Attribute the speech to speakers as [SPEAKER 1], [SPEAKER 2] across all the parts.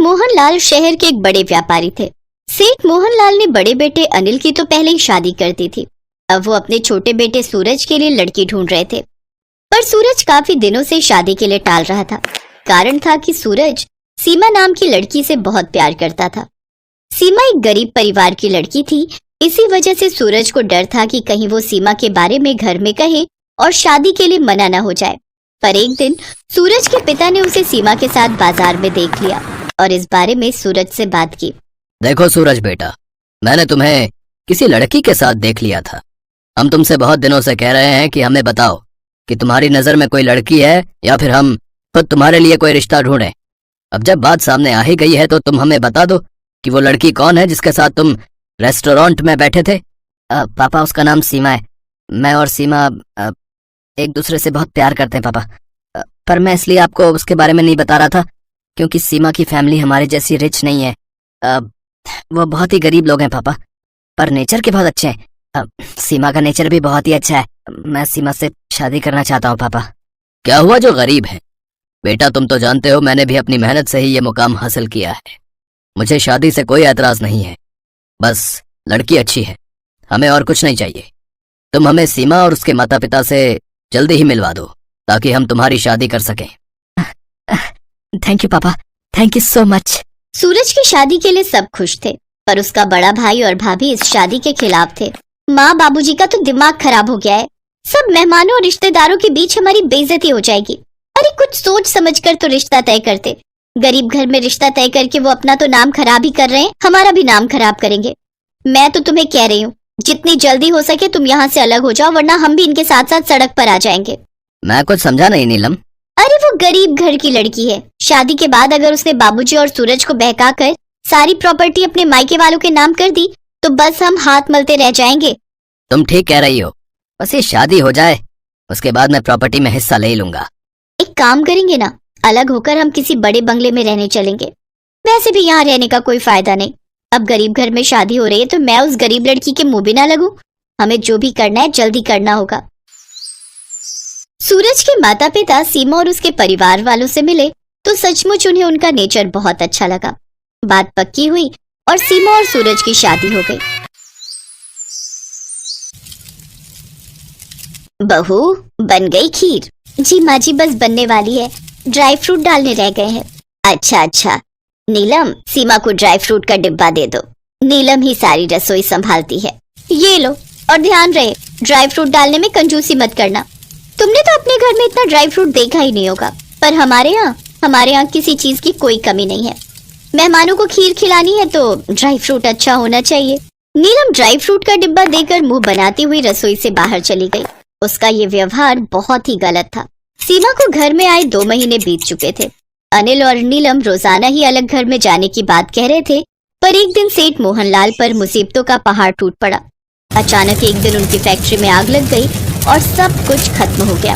[SPEAKER 1] मोहनलाल शहर के एक बड़े व्यापारी थे। सेठ मोहनलाल ने बड़े बेटे अनिल की तो पहले ही शादी कर दी थी। अब वो अपने छोटे बेटे सूरज के लिए लड़की ढूंढ रहे थे, पर सूरज काफी दिनों से शादी के लिए टाल रहा था। कारण था कि सूरज सीमा नाम की लड़की से बहुत प्यार करता था। सीमा एक गरीब परिवार की लड़की थी, इसी वजह से सूरज को डर था कि कहीं वो सीमा के बारे में घर में कहे और शादी के लिए मना न हो जाए। पर एक दिन सूरज के पिता ने उसे सीमा के साथ बाजार में देख लिया और इस बारे में सूरज से बात की।
[SPEAKER 2] देखो सूरज बेटा, मैंने तुम्हें किसी लड़की के साथ देख लिया था। हम तुमसे बहुत दिनों से कह रहे हैं कि हमें बताओ कि तुम्हारी नजर में कोई लड़की है या फिर हम खुद तुम्हारे लिए कोई रिश्ता ढूंढें। अब जब बात सामने आ ही गई है तो तुम हमें बता दो कि वो लड़की कौन है जिसके साथ तुम रेस्टोरेंट में बैठे थे।
[SPEAKER 3] पापा, उसका नाम सीमा है। मैं और सीमा एक दूसरे से बहुत प्यार करते हैं पापा। पर मैं इसलिए आपको उसके बारे में नहीं बता रहा था क्योंकि सीमा की फैमिली हमारे जैसी रिच नहीं है। वो बहुत ही गरीब लोग हैं पापा, पर नेचर के बहुत अच्छे हैं। सीमा का नेचर भी बहुत ही अच्छा है। मैं सीमा से शादी करना चाहता हूँ पापा।
[SPEAKER 2] क्या हुआ जो गरीब है? बेटा तुम तो जानते हो मैंने भी अपनी मेहनत से ही ये मुकाम हासिल किया है। मुझे शादी से कोई एतराज नहीं है, बस लड़की अच्छी है, हमें और कुछ नहीं चाहिए। तुम हमें सीमा और उसके माता पिता से जल्दी ही मिलवा दो ताकि हम तुम्हारी शादी कर सकें।
[SPEAKER 3] थैंक यू पापा, थैंक यू सो मच।
[SPEAKER 1] सूरज की शादी के लिए सब खुश थे, पर उसका बड़ा भाई और भाभी इस शादी के खिलाफ थे। माँ बाबूजी का तो दिमाग खराब हो गया है। सब मेहमानों और रिश्तेदारों के बीच हमारी बेइज्जती हो जाएगी। अरे कुछ सोच समझकर तो रिश्ता तय करते। गरीब घर में रिश्ता तय करके वो अपना तो नाम खराब ही कर रहे हैं, हमारा भी नाम खराब करेंगे। मैं तो तुम्हें कह रही हूँ, जितनी जल्दी हो सके तुम यहाँ से अलग हो जाओ, वरना हम भी इनके साथ साथ सड़क पर आ जाएंगे।
[SPEAKER 2] मैं कुछ समझा नहीं नीलम।
[SPEAKER 1] अरे वो गरीब घर की लड़की है। शादी के बाद अगर उसने बाबूजी और सूरज को बहका कर सारी प्रॉपर्टी अपने मायके वालों के नाम कर दी तो बस हम हाथ मलते रह जाएंगे।
[SPEAKER 2] तुम ठीक कह रही हो, बस ये शादी हो जाए उसके बाद मैं प्रॉपर्टी में हिस्सा ले लूंगा।
[SPEAKER 1] एक काम करेंगे ना, अलग होकर हम किसी बड़े बंगले में रहने चलेंगे। वैसे भी यहाँ रहने का कोई फायदा नहीं। अब गरीब घर में शादी हो रही है तो मैं उस गरीब लड़की के मुंह भी ना लगूं। हमें जो भी करना है जल्दी करना होगा। सूरज के माता पिता सीमा और उसके परिवार वालों से मिले तो सचमुच उन्हें उनका नेचर बहुत अच्छा लगा। बात पक्की हुई और सीमा और सूरज की शादी हो गई। बहू, बन गई खीर? जी माँ जी, बस बनने वाली है, ड्राई फ्रूट डालने रह गए हैं। अच्छा, नीलम सीमा को ड्राई फ्रूट का डिब्बा दे दो। नीलम ही सारी रसोई संभालती है। ये लो, और ध्यान रहे ड्राई फ्रूट डालने में कंजूसी मत करना। तुमने तो अपने घर में इतना ड्राई फ्रूट देखा ही नहीं होगा, पर हमारे यहाँ किसी चीज की कोई कमी नहीं है। मेहमानों को खीर खिलानी है तो ड्राई फ्रूट अच्छा होना चाहिए। नीलम ड्राई फ्रूट का डिब्बा देकर मुंह बनाती हुई रसोई से बाहर चली गई। उसका ये व्यवहार बहुत ही गलत था। सीमा को घर में आए 2 महीने बीत चुके थे। अनिल और नीलम रोजाना ही अलग घर में जाने की बात कह रहे थे, पर एक दिन सेठ मोहनलाल पर मुसीबतों का पहाड़ टूट पड़ा। अचानक एक दिन उनकी फैक्ट्री में आग लग गई और सब कुछ खत्म हो गया।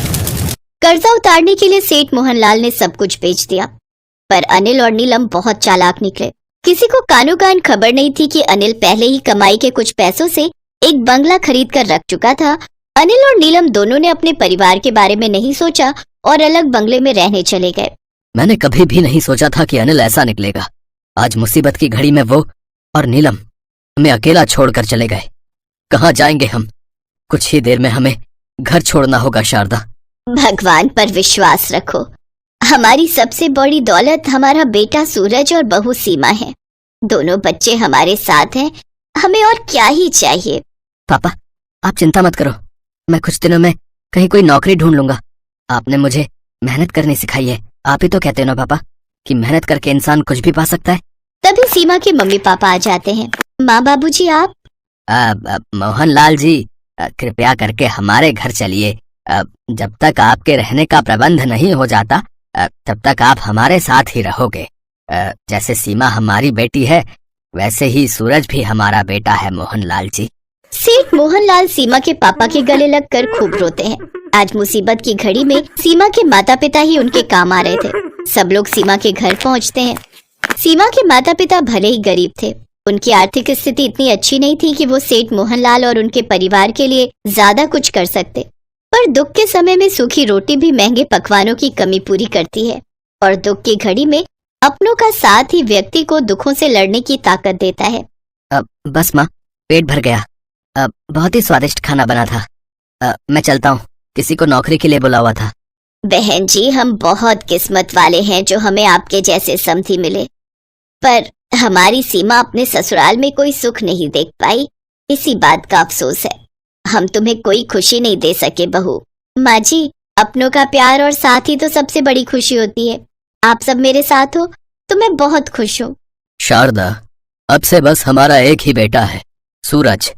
[SPEAKER 1] कर्जा उतारने के लिए सेठ मोहनलाल ने सब कुछ बेच दिया, पर अनिल और नीलम बहुत चालाक निकले। किसी को कानो कान खबर नहीं थी कि अनिल पहले ही कमाई के कुछ पैसों से एक बंगला खरीद कर रख चुका था। अनिल और नीलम दोनों ने अपने परिवार के बारे में नहीं सोचा और अलग बंगले में रहने चले गए।
[SPEAKER 2] मैंने कभी भी नहीं सोचा था कि अनिल ऐसा निकलेगा। आज मुसीबत की घड़ी में वो और नीलम हमें अकेला छोड़कर चले गए। कहाँ जाएंगे हम? कुछ ही देर में हमें घर छोड़ना होगा। शारदा,
[SPEAKER 1] भगवान पर विश्वास रखो। हमारी सबसे बड़ी दौलत हमारा बेटा सूरज और बहू सीमा है। दोनों बच्चे हमारे साथ हैं, हमें और क्या ही चाहिए।
[SPEAKER 3] पापा, आप चिंता मत करो, मैं कुछ दिनों में कहीं कोई नौकरी ढूंढ लूंगा। आपने मुझे मेहनत करनी सिखाई है। आप ही तो कहते हो ना पापा कि मेहनत करके इंसान कुछ भी पा सकता है।
[SPEAKER 1] तभी सीमा के मम्मी पापा आ जाते हैं। माँ बाबूजी आप?
[SPEAKER 2] मोहनलाल जी, कृपया करके हमारे घर चलिए। जब तक आपके रहने का प्रबंध नहीं हो जाता तब तक आप हमारे साथ ही रहोगे। जैसे सीमा हमारी बेटी है वैसे ही सूरज भी हमारा बेटा है मोहनलाल जी।
[SPEAKER 1] सेठ मोहनलाल सीमा के पापा के गले लगकर खूब रोते हैं। आज मुसीबत की घड़ी में सीमा के माता पिता ही उनके काम आ रहे थे। सब लोग सीमा के घर पहुंचते हैं। सीमा के माता पिता भले ही गरीब थे, उनकी आर्थिक स्थिति इतनी अच्छी नहीं थी कि वो सेठ मोहनलाल और उनके परिवार के लिए ज्यादा कुछ कर सकते, पर दुख के समय में सूखी रोटी भी महंगे पकवानों की कमी पूरी करती है। और दुख की घड़ी में अपनों का साथ ही व्यक्ति को दुखों से लड़ने की ताकत देता है।
[SPEAKER 3] बस माँ, पेट भर गया। बहुत ही स्वादिष्ट खाना बना था। मैं चलता हूँ, किसी को नौकरी के लिए बुला हुआ था।
[SPEAKER 1] बहन जी, हम बहुत किस्मत वाले हैं जो हमें आपके जैसे समधी मिले, पर हमारी सीमा अपने ससुराल में कोई सुख नहीं देख पाई, इसी बात का अफसोस है। हम तुम्हें कोई खुशी नहीं दे सके बहू। माँ जी, अपनों का प्यार और साथ ही तो सबसे बड़ी खुशी होती है। आप सब मेरे साथ हो तो मैं बहुत खुश हूँ।
[SPEAKER 2] शारदा, अब से बस हमारा एक ही बेटा है, सूरज।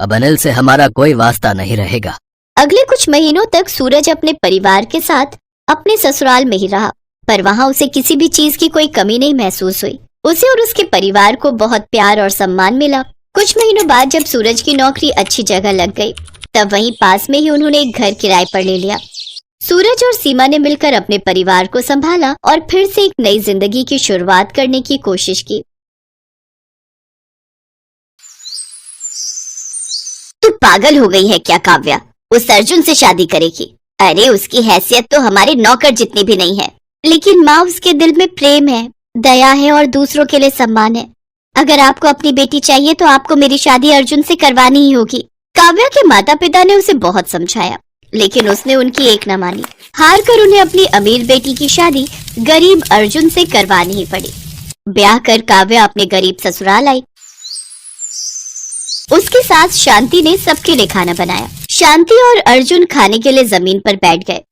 [SPEAKER 2] अब अनिल से हमारा कोई वास्ता नहीं रहेगा।
[SPEAKER 1] अगले कुछ महीनों तक सूरज अपने परिवार के साथ अपने ससुराल में ही रहा, पर वहाँ उसे किसी भी चीज की कोई कमी नहीं महसूस हुई। उसे और उसके परिवार को बहुत प्यार और सम्मान मिला। कुछ महीनों बाद जब सूरज की नौकरी अच्छी जगह लग गई, तब वहीं पास में ही उन्होंने एक घर किराए पर ले लिया। सूरज और सीमा ने मिलकर अपने परिवार को संभाला और फिर से एक नई जिंदगी की शुरुआत करने की कोशिश की। तू पागल हो गई है क्या काव्या? उस अर्जुन से शादी करेगी? अरे उसकी हैसियत तो हमारे नौकर जितनी भी नहीं है। लेकिन माँ, उसके दिल में प्रेम है, दया है और दूसरों के लिए सम्मान है। अगर आपको अपनी बेटी चाहिए तो आपको मेरी शादी अर्जुन से करवानी ही होगी। काव्या के माता पिता ने उसे बहुत समझाया, लेकिन उसने उनकी एक न मानी। हार कर उन्हें अपनी अमीर बेटी की शादी गरीब अर्जुन से करवानी ही पड़ी। ब्याह कर काव्या अपने गरीब ससुराल आई। उसकी सास शांति ने सबके लिए खाना बनाया। शांति और अर्जुन खाने के लिए जमीन पर बैठ गए।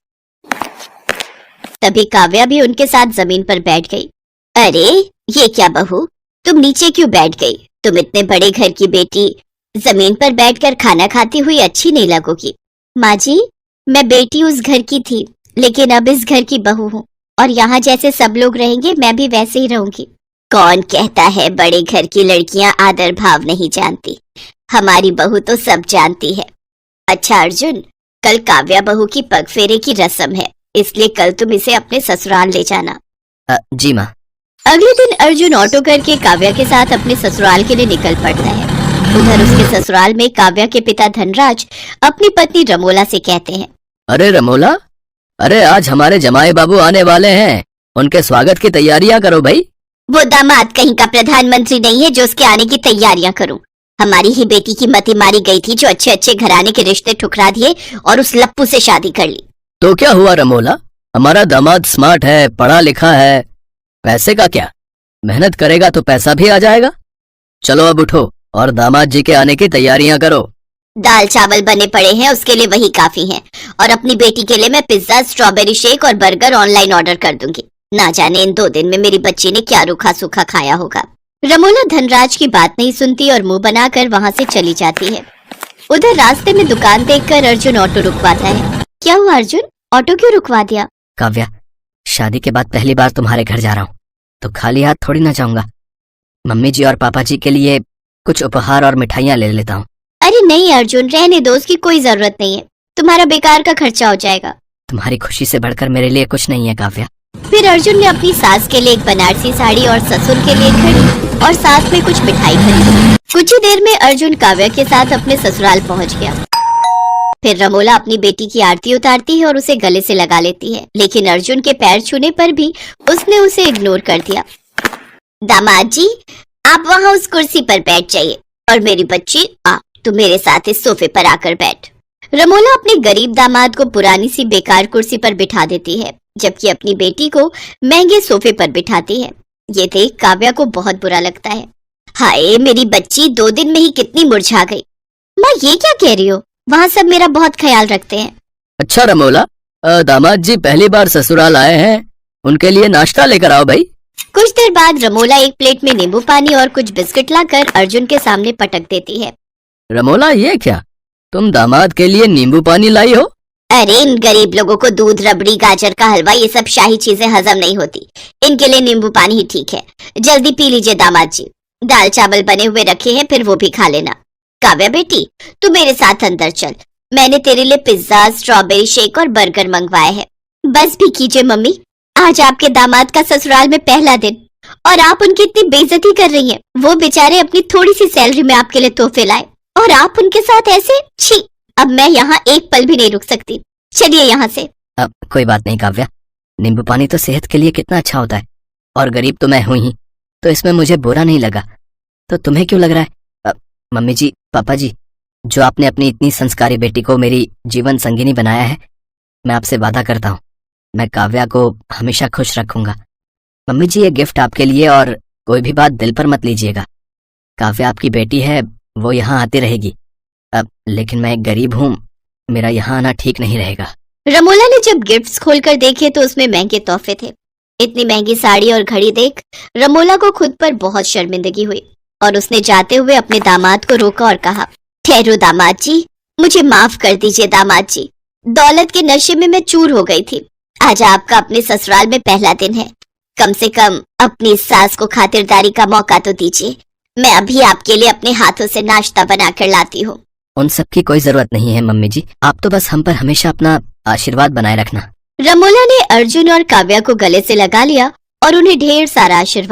[SPEAKER 1] तभी काव्या भी उनके साथ जमीन पर बैठ गई। अरे ये क्या बहू, तुम नीचे क्यों बैठ गई? तुम इतने बड़े घर की बेटी जमीन पर बैठकर खाना खाती हुई अच्छी नहीं लगोगी। माँ जी, मैं बेटी उस घर की थी, लेकिन अब इस घर की बहू हूँ और यहाँ जैसे सब लोग रहेंगे मैं भी वैसे ही रहूंगी। कौन कहता है बड़े घर की लड़कियां आदर भाव नहीं जानती? हमारी बहू तो सब जानती है। अच्छा अर्जुन, कल काव्या बहू की पग फेरे की रस्म है, इसलिए कल तुम इसे अपने ससुराल ले जाना।
[SPEAKER 3] जी माँ।
[SPEAKER 1] अगले दिन अर्जुन ऑटो करके काव्या के साथ अपने ससुराल के लिए निकल पड़ता है। उधर उसके ससुराल में काव्या के पिता धनराज अपनी पत्नी रमोला से कहते हैं,
[SPEAKER 2] अरे रमोला, अरे आज हमारे जमाई बाबू आने वाले हैं, उनके स्वागत की तैयारियां करो भाई।
[SPEAKER 1] वो दामाद कहीं का प्रधानमंत्री नहीं है जो उसके आने की तैयारियां करूं। हमारी ही बेटी की मति मारी गई थी जो अच्छे अच्छे घराने के रिश्ते ठुकरा दिए और उस लप्पू से शादी कर ली।
[SPEAKER 2] तो क्या हुआ रमोला, हमारा दामाद स्मार्ट है, पढ़ा लिखा है, पैसे का क्या, मेहनत करेगा तो पैसा भी आ जाएगा। चलो अब उठो और दामाद जी के आने की तैयारियां करो।
[SPEAKER 1] दाल चावल बने पड़े हैं, उसके लिए वही काफी है। और अपनी बेटी के लिए मैं पिज्जा, स्ट्रॉबेरी शेक और बर्गर ऑनलाइन ऑर्डर कर दूंगी। ना जाने इन 2 दिन में मेरी बच्ची ने क्या रूखा सूखा खाया होगा। रमोला धनराज की बात नहीं सुनती और मुंह बनाकर वहां से चली जाती है। उधर रास्ते में दुकान देखकर अर्जुन ऑटो रुकवाता है। क्या हुआ अर्जुन, ऑटो क्यों रुकवा दिया?
[SPEAKER 3] काव्या, शादी के बाद पहली बार तुम्हारे घर जा रहा हूँ, तो खाली हाथ थोड़ी ना जाऊंगा। मम्मी जी और पापा जी के लिए कुछ उपहार और मिठाइयाँ ले लेता हूँ।
[SPEAKER 1] अरे नहीं अर्जुन, रहने दो, उसकी कोई जरूरत नहीं है। तुम्हारा बेकार का खर्चा हो जाएगा।
[SPEAKER 3] तुम्हारी खुशी से बढ़कर मेरे लिए कुछ नहीं है काव्या।
[SPEAKER 1] फिर अर्जुन ने अपनी सास के लिए एक बनारसी साड़ी और ससुर के लिए घड़ी और साथ में कुछ मिठाई खरीदी। कुछ ही देर में अर्जुन काव्या के साथ अपने ससुराल पहुंच गया। फिर रमोला अपनी बेटी की आरती उतारती है और उसे गले से लगा लेती है, लेकिन अर्जुन के पैर छूने पर भी उसने उसे इग्नोर कर दिया। दामाद जी, आप वहाँ उस कुर्सी पर बैठ जाइए और मेरी बच्ची तू मेरे साथ इस सोफे पर आकर बैठ। रमोला अपने गरीब दामाद को पुरानी सी बेकार कुर्सी पर बिठा देती है, जबकि अपनी बेटी को महंगे सोफे पर बिठाती है। ये देख काव्या को बहुत बुरा लगता है। हाय, मेरी बच्ची 2 दिन में ही कितनी मुरझा गई। माँ, ये क्या कह रही हो? वहाँ सब मेरा बहुत ख्याल रखते हैं।
[SPEAKER 2] अच्छा रमोला, दामाद जी पहली बार ससुराल आए हैं, उनके लिए नाश्ता लेकर आओ भाई।
[SPEAKER 1] कुछ देर बाद रमोला एक प्लेट में नींबू पानी और कुछ बिस्किट लाकर अर्जुन के सामने पटक देती है।
[SPEAKER 2] रमोला, ये क्या, तुम दामाद के लिए नींबू पानी लाई हो?
[SPEAKER 1] अरे इन गरीब लोगों को दूध, रबड़ी, गाजर का हलवा, ये सब शाही चीजें हजम नहीं होती। इनके लिए नींबू पानी ही ठीक है। जल्दी पी लीजिए दामाद जी। दाल चावल बने हुए रखे हैं, फिर वो भी खा लेना। काव्या बेटी, तू मेरे साथ अंदर चल। मैंने तेरे लिए पिज्जा, स्ट्रॉबेरी शेक और बर्गर मंगवाए हैं। बस भी कीजिए मम्मी, आज आपके दामाद का ससुराल में पहला दिन और आप उनकी इतनी बेइज्जती कर रही हैं। वो बेचारे अपनी थोड़ी सी सैलरी में आपके लिए तोहफे लाए और आप उनके साथ ऐसे। छी, अब मैं यहाँ एक पल भी नहीं रुक सकती। चलिए यहाँ से।
[SPEAKER 3] अब कोई बात नहीं काव्या, नींबू पानी तो सेहत के लिए कितना अच्छा होता है। और गरीब तो मैं हूं ही, तो इसमें मुझे बुरा नहीं लगा। तो तुम्हें क्यों लग रहा है? मम्मी जी, पापा जी, जो आपने अपनी इतनी संस्कारी बेटी को मेरी जीवन संगिनी बनाया है, मैं आपसे वादा करता हूँ मैं काव्या को हमेशा खुश रखूंगा। मम्मी जी, ये गिफ्ट आपके लिए, और कोई भी बात दिल पर मत लीजिएगा। काव्या आपकी बेटी है, वो यहाँ आती रहेगी। लेकिन मैं एक गरीब हूँ, मेरा यहाँ आना ठीक नहीं रहेगा।
[SPEAKER 1] रमोला ने जब गिफ्ट्स खोलकर देखे तो उसमें महंगे तोहफे थे। इतनी महंगी साड़ी और घड़ी देख रमोला को खुद पर बहुत शर्मिंदगी हुई और उसने जाते हुए अपने दामाद को रोका और कहा, ठहरो दामाद जी, मुझे माफ कर दीजिए दामाद जी। दौलत के नशे में मैं चूर हो गई थी। आज आपका अपने ससुराल में पहला दिन है, कम से कम अपनी सास को खातिरदारी का मौका तो दीजिए। मैं अभी आपके लिए अपने हाथों से नाश्ता बनाकर लाती हूँ।
[SPEAKER 3] उन सब की कोई जरूरत नहीं है मम्मी जी, आप तो बस हम पर हमेशा अपना आशीर्वाद बनाए रखना।
[SPEAKER 1] रमोला ने अर्जुन और काव्या को गले से लगा लिया और उन्हें ढेर सारा आशीर्वाद